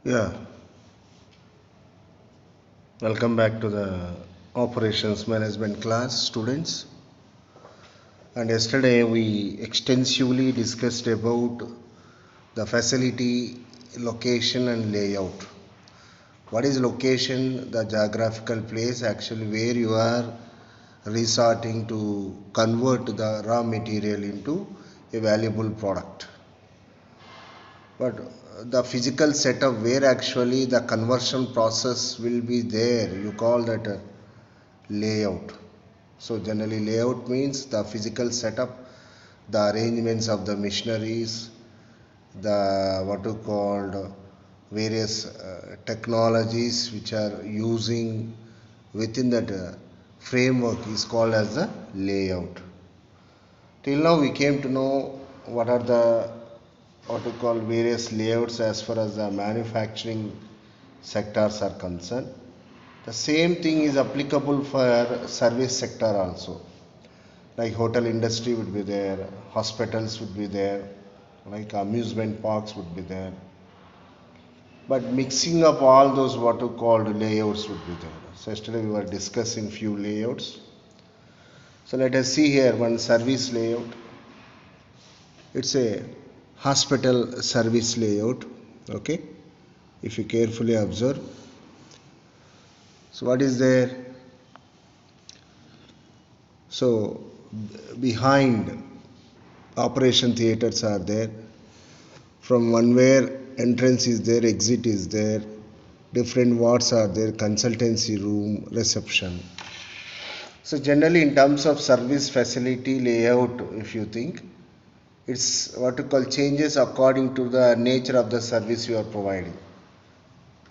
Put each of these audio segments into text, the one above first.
Yeah, welcome back to the operations management class, students. And yesterday we extensively discussed about the facility, location, and layout. What is location? The geographical place actually where you are resorting to convert the raw material into a valuable product. But the physical setup where actually the conversion process will be there, you call that a layout. So generally layout means the physical setup, the arrangements of the machineries, the what you called various technologies which are using within that framework is called as the layout. Till now we came to know what are the what you call various layouts as far as the manufacturing sectors are concerned. The same thing is applicable for service sector also. Like hotel industry would be there, hospitals would be there, like amusement parks would be there. But mixing up all those what you called layouts would be there. So yesterday we were discussing few layouts. So let us see here one service layout. It's a hospital service layout. Okay, if you carefully observe. So what is there? So behind operation theaters are there. From one where entrance is there, exit is there, different wards are there, consultancy room, reception. So generally in terms of service facility layout, if you think, it's what you call changes according to the nature of the service you are providing.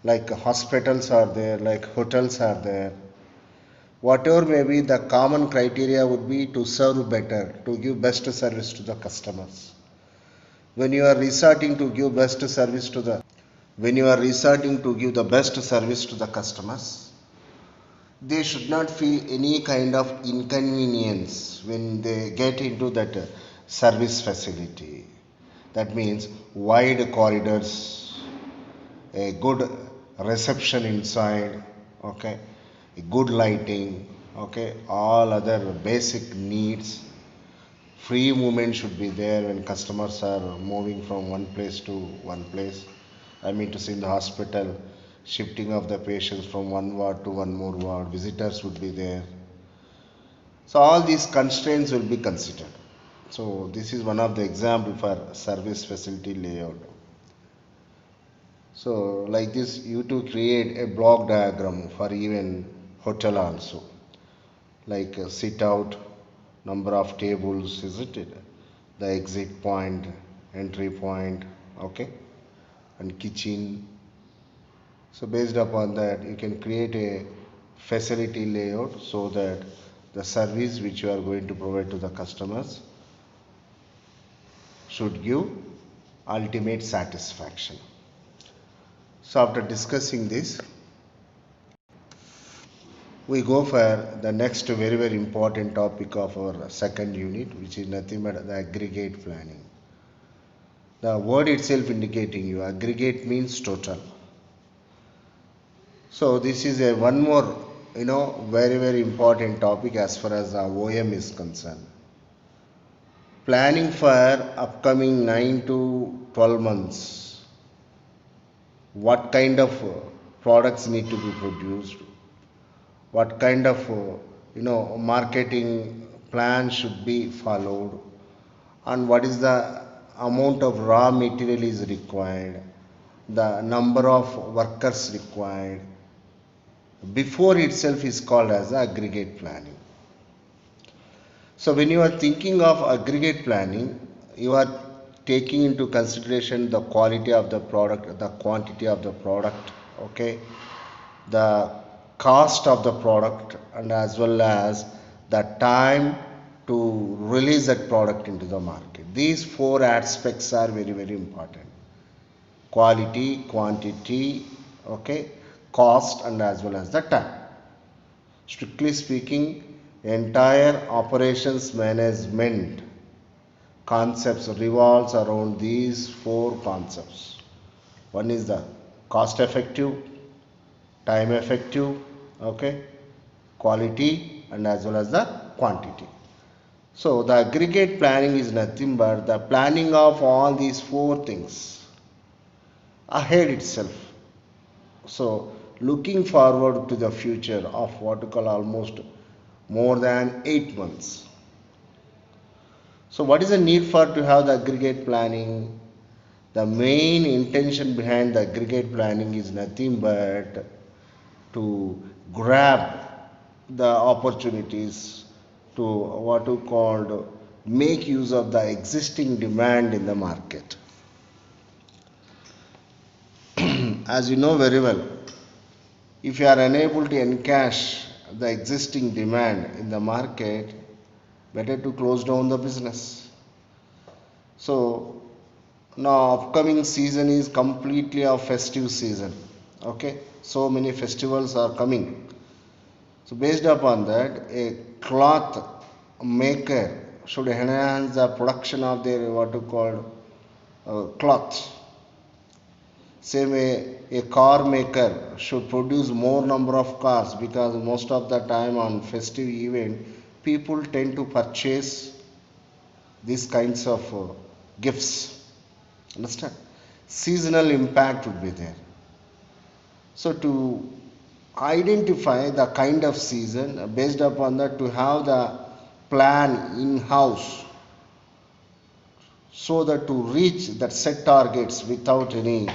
Like hospitals are there, like hotels are there. Whatever may be, the common criteria would be to serve better, to give best service to the customers. When you are resorting to give best service to the when you are resorting to give the best service to the customers, they should not feel any kind of inconvenience when they get into that service facility. That means wide corridors, a good reception inside, okay, a good lighting, okay, all other basic needs. Free movement should be there when customers are moving from one place to one place. I mean to say in the hospital, shifting of the patients from one ward to one more ward, visitors would be there. So all these constraints will be considered. So this is one of the example for service facility layout. So like this, you to create a block diagram for even hotel also, like sit out, number of tables, isn't it? The exit point, entry point, okay, and kitchen. So based upon that, you can create a facility layout so that the service which you are going to provide to the customers should give ultimate satisfaction. So after discussing this, we go for the next very important topic of our second unit, which is nothing but the aggregate planning. The word itself indicating you aggregate means total. So this is a one more very important topic as far as the OM is concerned. Planning for upcoming 9 to 12 months. What kind of products need to be produced? What kind of marketing plan should be followed? And what is the amount of raw material is required? The number of workers required before itself is called as aggregate planning. So when you are thinking of aggregate planning, you are taking into consideration the quality of the product, the quantity of the product, okay, the cost of the product, and as well as the time to release that product into the market. These four aspects are very important: quality, quantity, okay, cost, and as well as the time. Strictly speaking, entire operations management concepts revolves around these four concepts. One is the cost effective, time effective, okay, quality, and as well as the quantity. So the aggregate planning is nothing but the planning of all these four things ahead itself. So looking forward to the future of what you call almost more than 8 months. So what is the need for to have the aggregate planning? The main intention behind the aggregate planning is nothing but to grab the opportunities to what you called make use of the existing demand in the market. As you know very well, if you are unable to encash the existing demand in the market, better to close down the business. So now upcoming season is completely a festive season. Okay, so many festivals are coming. So based upon that, a cloth maker should enhance the production of their what you call cloth. Same way, a car maker should produce more number of cars because most of the time on festive event, people tend to purchase these kinds of gifts. Understand? Seasonal impact would be there. So to identify the kind of season based upon that to have the plan in house so that to reach that set targets without any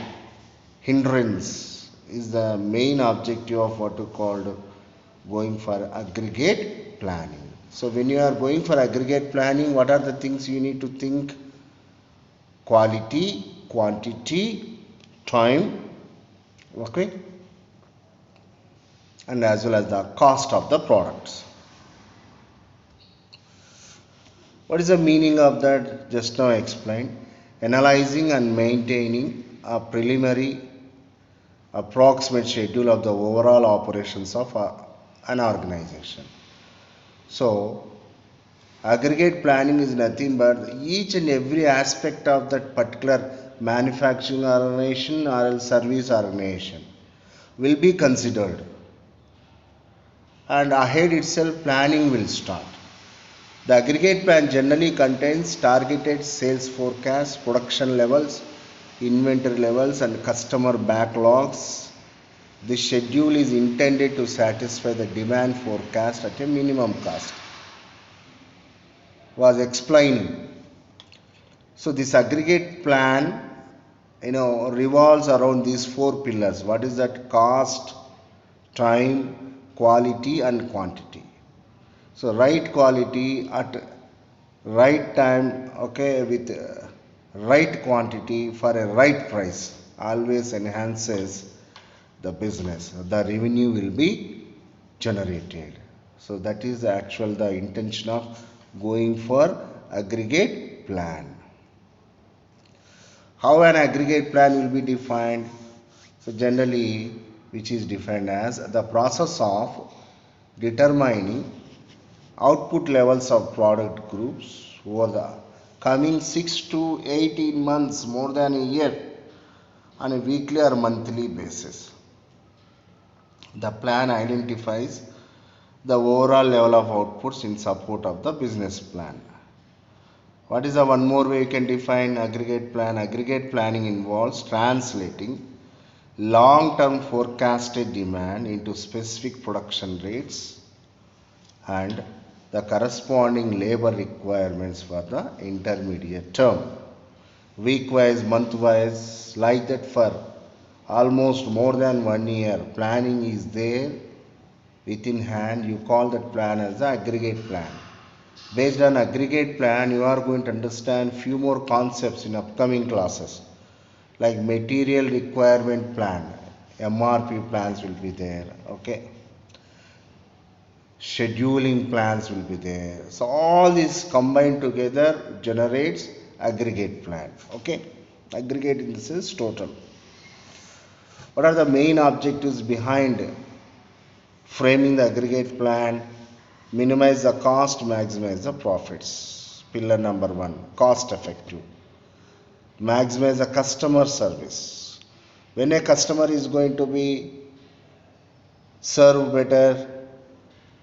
hindrance is the main objective of what you called going for aggregate planning. So when you are going for aggregate planning, what are the things you need to think? Quality, quantity, time, okay, and as well as the cost of the products. What is the meaning of that? Just now explained. Analyzing and maintaining a preliminary approximate schedule of the overall operations of an organization. So aggregate planning is nothing but each and every aspect of that particular manufacturing organization or else service organization will be considered, and ahead itself planning will start. The aggregate plan generally contains targeted sales forecasts, production levels, inventory levels, and customer backlogs. This schedule is intended to satisfy the demand forecast at a minimum cost. Was explaining. So this aggregate plan, revolves around these four pillars. What is that? Cost, time, quality, and quantity. So right quality at right time, okay, with right quantity for a right price always enhances the business. The revenue will be generated. So that is the intention of going for aggregate plan. How an aggregate plan will be defined? So generally, which is defined as the process of determining output levels of product groups over the coming 6 to 18 months, more than a year, on a weekly or monthly basis. The plan identifies the overall level of outputs in support of the business plan. What is the one more way you can define aggregate plan? Aggregate planning involves translating long-term forecasted demand into specific production rates and the corresponding labor requirements for the intermediate term. Week-wise, month-wise, like that for almost more than 1 year, planning is there within hand. You call that plan as the aggregate plan. Based on aggregate plan, you are going to understand few more concepts in upcoming classes, like material requirement plan, MRP plans will be there, okay. Scheduling plans will be there. So all this combined together generates aggregate plan, okay. Aggregate in this is total. What are the main objectives behind framing the aggregate plan? Minimize the cost, maximize the profits. Pillar number 1, cost effective. Maximize the customer service. When a customer is going to be served better,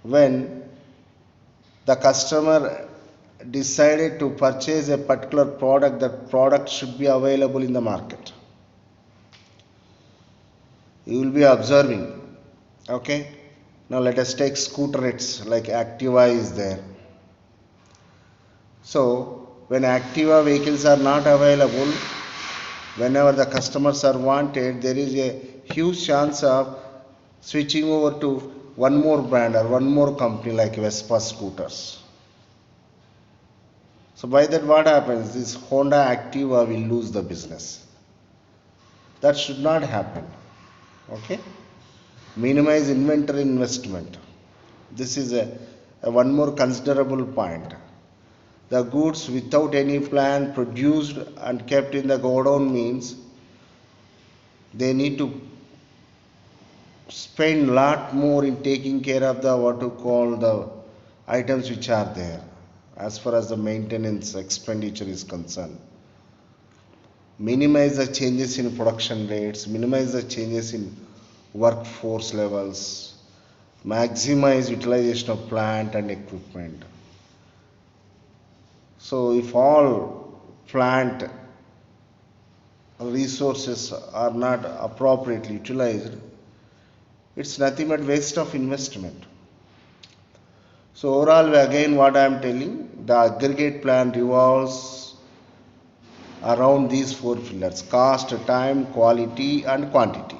when the customer decided to purchase a particular product, that product should be available in the market. You will be observing. Okay, now let us take scooterets like Activa is there. So when Activa vehicles are not available, whenever the customers are wanted, there is a huge chance of switching over to one more brand or one more company like Vespa scooters. So by that what happens? This Honda Activa will lose the business. That should not happen. Okay? Minimize inventory investment. This is a one more considerable point. The goods without any plan produced and kept in the godown means they need to spend lot more in taking care of the what to call the items which are there as far as the maintenance expenditure is concerned. Minimize the changes in production rates, minimize the changes in workforce levels, maximize utilization of plant and equipment. So if all plant resources are not appropriately utilized, it's nothing but waste of investment. So overall, again what I am telling, the aggregate plan revolves around these four pillars: cost, time, quality and quantity.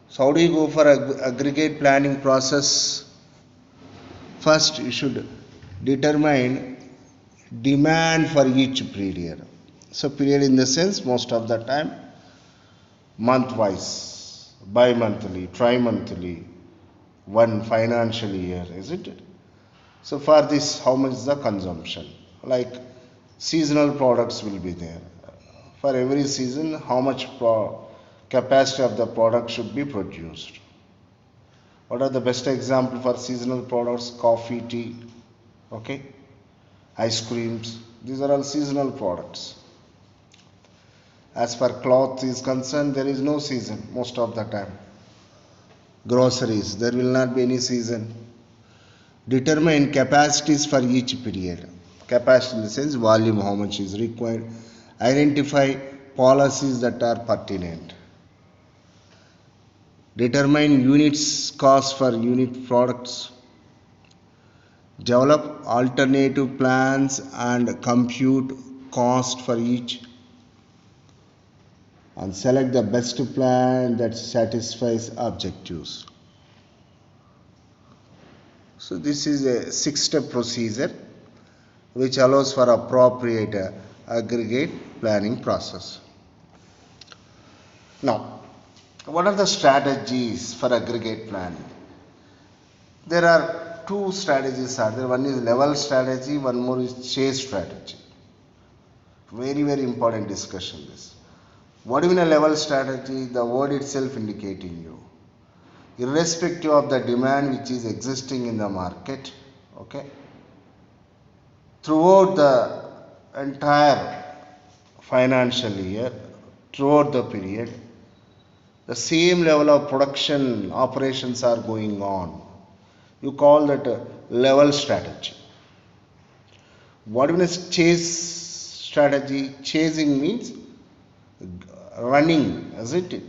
So how do you go for aggregate planning process? First, you should determine demand for each period. So period in the sense, most of the time month-wise, bi-monthly, tri-monthly, one financial year, isn't it? So for this, how much is the consumption? Like seasonal products will be there. For every season, how much capacity of the product should be produced? What are the best example for seasonal products? Coffee, tea, okay, ice creams. These are all seasonal products. As far cloth is concerned, there is no season most of the time. Groceries, there will not be any season. Determine capacities for each period. Capacity in the sense volume, how much is required. Identify policies that are pertinent. Determine units cost for unit products. Develop alternative plans and compute cost for each. And select the best plan that satisfies objectives. So this is a 6-step procedure which allows for appropriate aggregate planning process. Now, what are the strategies for aggregate planning? There are two strategies are there. One is level strategy, one more is chase strategy. Very, very important discussion this. What do you mean a level strategy? The word itself indicating you. Irrespective of the demand which is existing in the market, okay, throughout the entire financial year, throughout the period, the same level of production operations are going on. You call that a level strategy. What is chase strategy? Chasing means running, isn't it?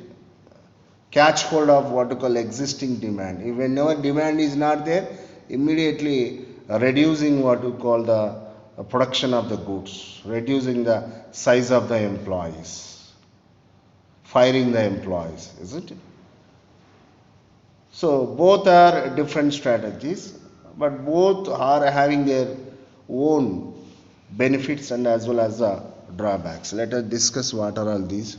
Catch hold of what you call existing demand. If whenever demand is not there, immediately reducing what you call the production of the goods, reducing the size of the employees, firing the employees, isn't it? So both are different strategies, but both are having their own benefits and as well as the drawbacks. Let us discuss what are all these.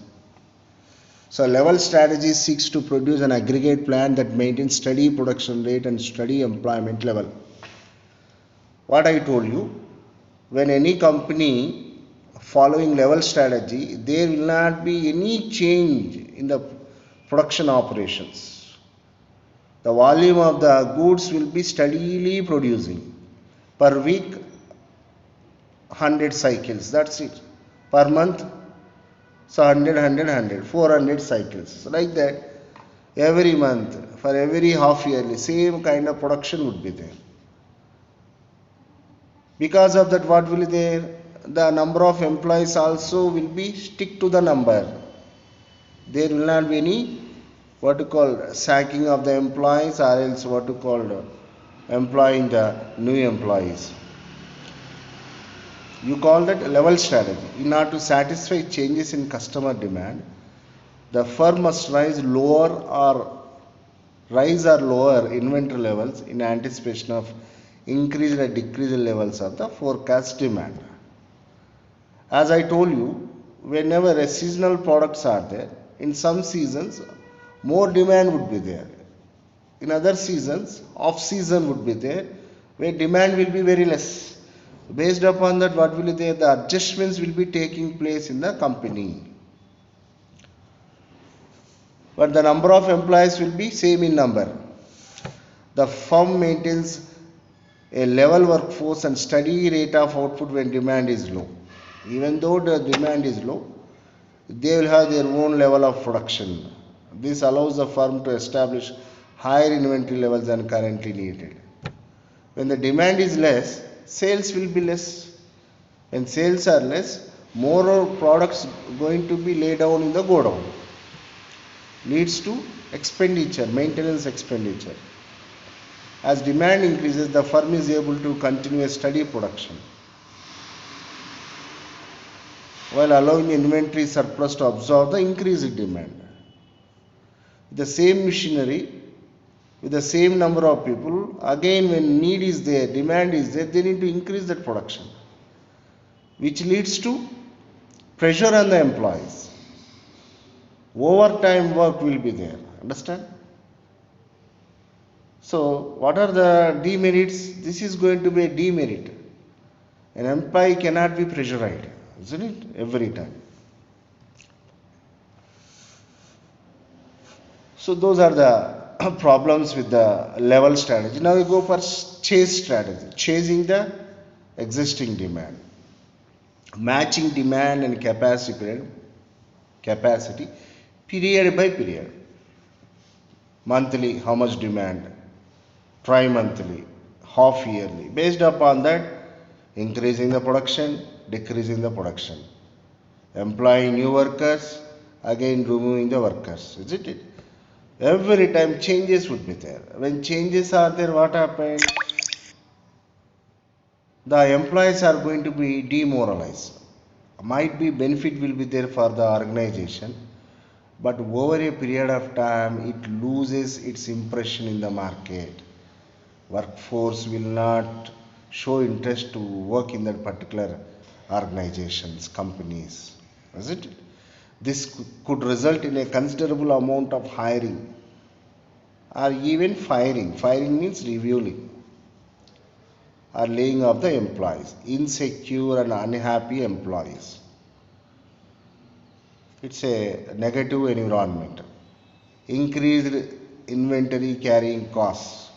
So level strategy seeks to produce an aggregate plan that maintains steady production rate and steady employment level. What I told you, when any company following level strategy, there will not be any change in the production operations. The volume of the goods will be steadily producing. Per week, 100 cycles, that's it. per month. So 400 cycles. So like that, every month, for every half yearly, same kind of production would be there. Because of that, what will be there? The number of employees also will be stick to the number. There will not be any what to call sacking of the employees, or else what to call employing the new employees. You call that level strategy. In order to satisfy changes in customer demand, the firm must rise or lower inventory levels in anticipation of increased or decreased levels of the forecast demand. As I told you, whenever a seasonal products are there, in some seasons more demand would be there. In other seasons, off season would be there, where demand will be very less. Based upon that, what will be there? The adjustments will be taking place in the company. But the number of employees will be same in number. The firm maintains a level workforce and steady rate of output when demand is low. Even though the demand is low, they will have their own level of production. This allows the firm to establish higher inventory levels than currently needed. When the demand is less, sales will be less. When sales are less, more products going to be laid down in the godown. Leads to expenditure, maintenance expenditure. As demand increases, the firm is able to continue a steady production, while allowing inventory surplus to absorb the increased demand. The same machinery, with the same number of people, again when need is there, demand is there, they need to increase that production, which leads to pressure on the employees. Overtime work will be there. Understand? So what are the demerits? This is going to be a demerit. An employee cannot be pressurized, isn't it? Every time. So those are the problems with the level strategy. Now we go for chase strategy, chasing the existing demand, matching demand and capacity period by period. Monthly, how much demand? Tri-monthly, half yearly. Based upon that, increasing the production, decreasing the production, employing new workers, again removing the workers, isn't it? Every time changes would be there. When changes are there, what happens? The employees are going to be demoralized. Might be benefit will be there for the organization, but over a period of time it loses its impression in the market. Workforce will not show interest to work in that particular organizations, companies, isn't it? This could result in a considerable amount of hiring or even firing. Firing means reviewing or laying off the employees, insecure and unhappy employees. It's a negative environment. Increased inventory carrying costs,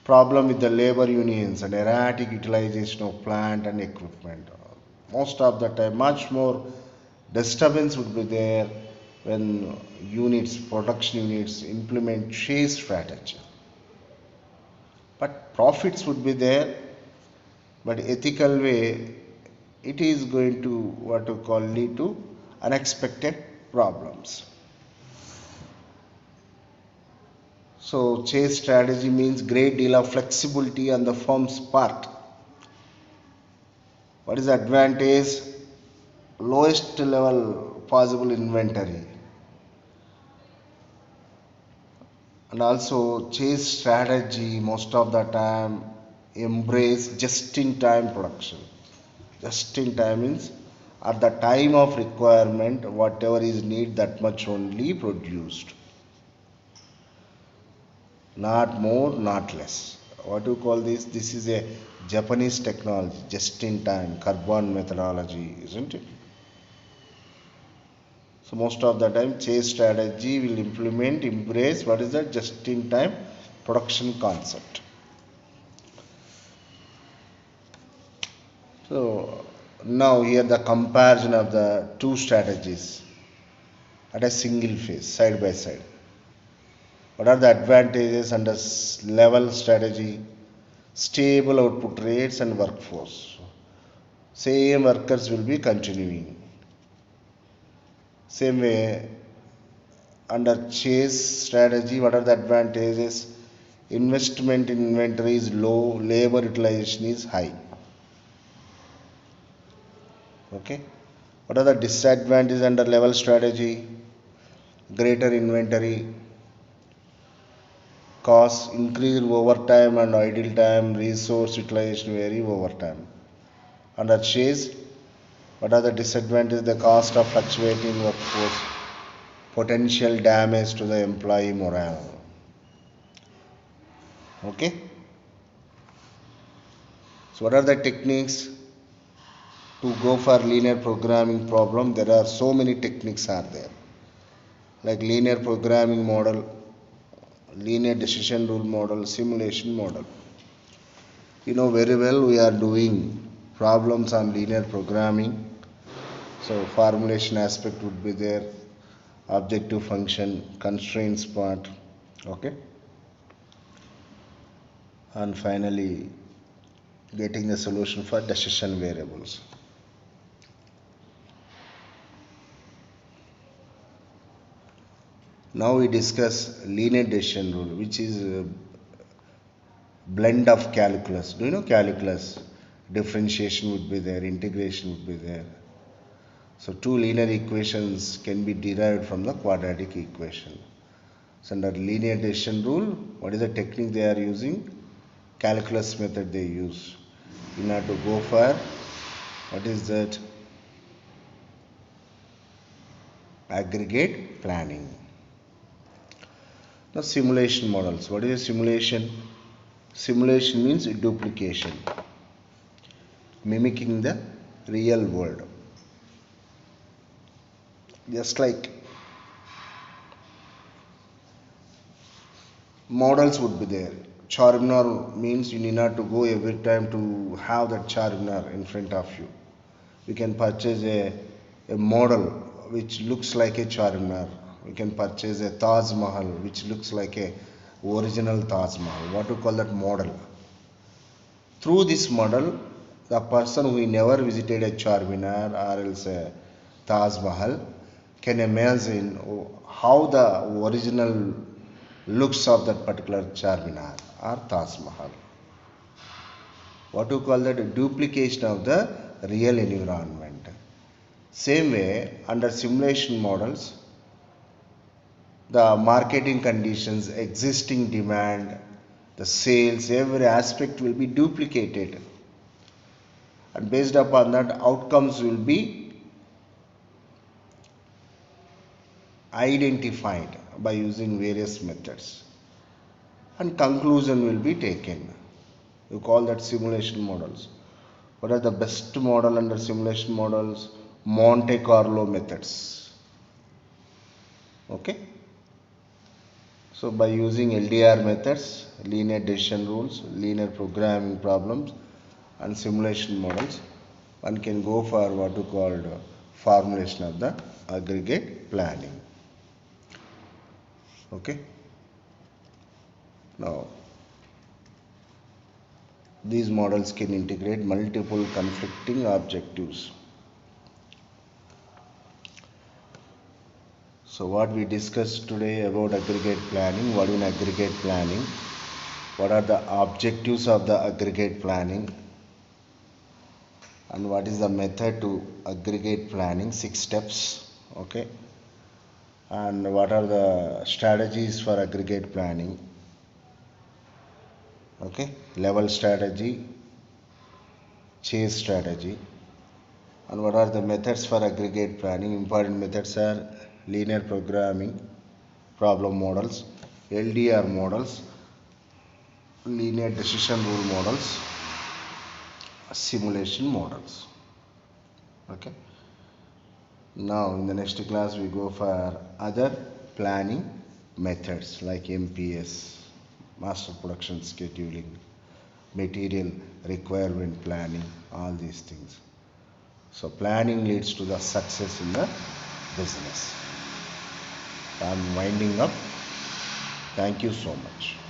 problem with the labor unions and erratic utilization of plant and equipment. Most of the time, much more disturbance would be there when production units implement chase strategy. But profits would be there, but ethical way, it is going to lead to unexpected problems. So chase strategy means great deal of flexibility on the firm's part. What is the advantage? Lowest level possible inventory. And also chase strategy most of the time embrace just-in-time production. Just-in-time means at the time of requirement, whatever is need, that much only produced. Not more, not less. What do you call this? This is a Japanese technology, just-in-time, Kanban methodology, isn't it? So most of the time chase strategy will embrace what is that just-in-time production concept. So Now here the comparison of the two strategies at a single phase, side by side. What are the advantages under level strategy? Stable output rates and workforce. Same workers will be continuing. Same way under chase strategy, what are the advantages? Investment in inventory is low, labor utilization is high. Okay. What are the disadvantages under level strategy? Greater inventory costs, increased overtime and idle time, resource utilization vary over time. Under chase, what are the disadvantages? The cost of fluctuating workforce, potential damage to the employee morale. Okay. So what are the techniques to go for linear programming problem? There are so many techniques are there, like linear programming model, linear decision rule model, simulation model. You know very well we are doing problems on linear programming, so formulation aspect would be there, objective function, constraints part, okay, and finally getting the solution for decision variables. Now we discuss linear decision rule, which is a blend of calculus. Do you know calculus? Differentiation would be there, integration would be there. So two linear equations can be derived from the quadratic equation. So under linear decision rule, what is the technique they are using? Calculus method they use in order to go for, what is that? Aggregate planning. Now simulation models. What is a simulation? Simulation means duplication, mimicking the real world. Just like models would be there. Charminar means you need not to go every time to have that Charminar in front of you. We can purchase a model which looks like a Charminar. We can purchase a Taj Mahal which looks like a original Taj Mahal. What to call that model? Through this model, the person who never visited a Charminar or else a Taj Mahal can imagine how the original looks of that particular Charminar or Taj Mahal. What to call that? A duplication of the real environment. Same way, under simulation models, the marketing conditions, existing demand, the sales, every aspect will be duplicated, and based upon that outcomes will be identified by using various methods, and conclusion will be taken. You call that simulation models. What are the best model under simulation models? Monte Carlo methods. Okay. So by using LDR methods, linear decision rules, linear programming problems and simulation models, one can go for what you called formulation of the aggregate planning. Okay. Now these models can integrate multiple conflicting objectives. So what we discussed today about aggregate planning, what is aggregate planning, what are the objectives of the aggregate planning, and what is the method to aggregate planning, 6 steps, okay, and what are the strategies for aggregate planning, okay, level strategy, chase strategy, and what are the methods for aggregate planning. Important methods are linear programming problem models, LDR models, linear decision rule models, simulation models. Okay. Now in the next class we go for other planning methods like MPS, master production scheduling, material requirement planning, all these things. So planning leads to the success in the business. I'm winding up. Thank you so much.